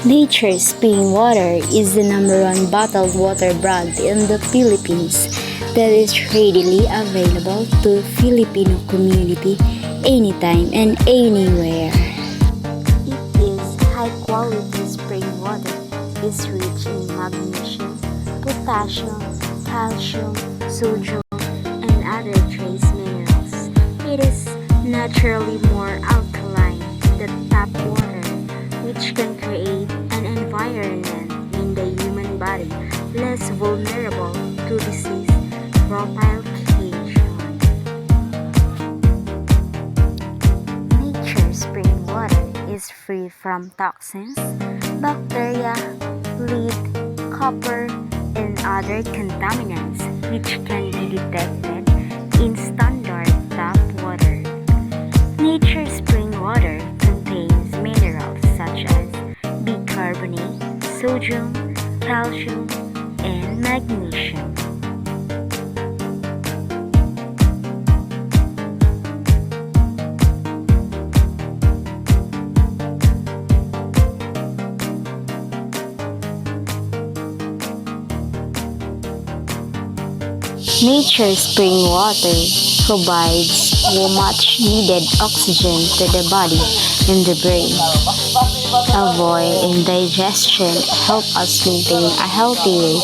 Nature's Spring Water is the #1 bottled water brand in the Philippines that is readily available to Filipino community anytime and anywhere. It is high-quality spring water, is rich in magnesium, potassium, calcium, sodium, and other trace minerals. It is naturally more alkaline than tap water, which can create an environment in the human body less vulnerable to disease propagation. Nature's spring water is free from toxins, bacteria, lead, copper, and other contaminants which can be detected in standard tap water. Nature's spring water contains minerals such as bicarbonate, sodium, calcium, and magnesium. Nature's spring water provides much needed oxygen to the body and the brain. Avoid indigestion, help us maintain a healthy weight,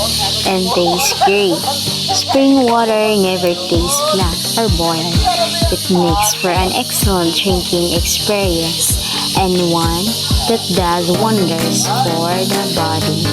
and taste great. Spring water never tastes flat or boiled. It makes for an excellent drinking experience and one that does wonders for the body.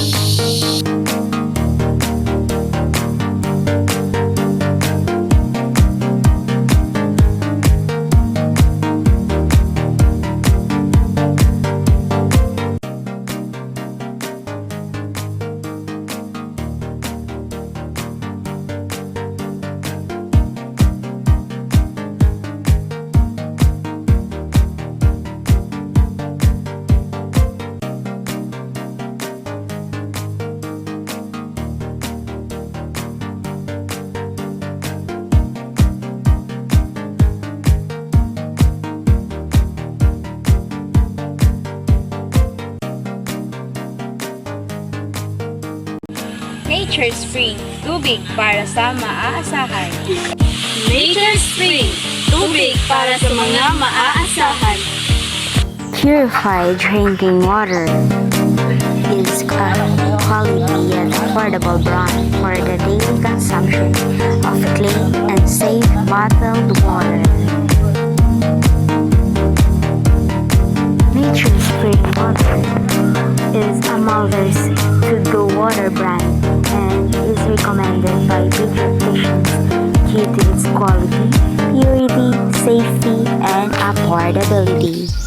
Nature Spring, tubig para sa maaasahan. Nature Spring, tubig para sa mga maaasahan. Purified drinking water is a quality and affordable brand for the daily consumption of clean and safe bottled water. Nature's Spring Water is a marvelous to-go water brand and is recommended by pediatricians due to its quality, purity, safety, and affordability.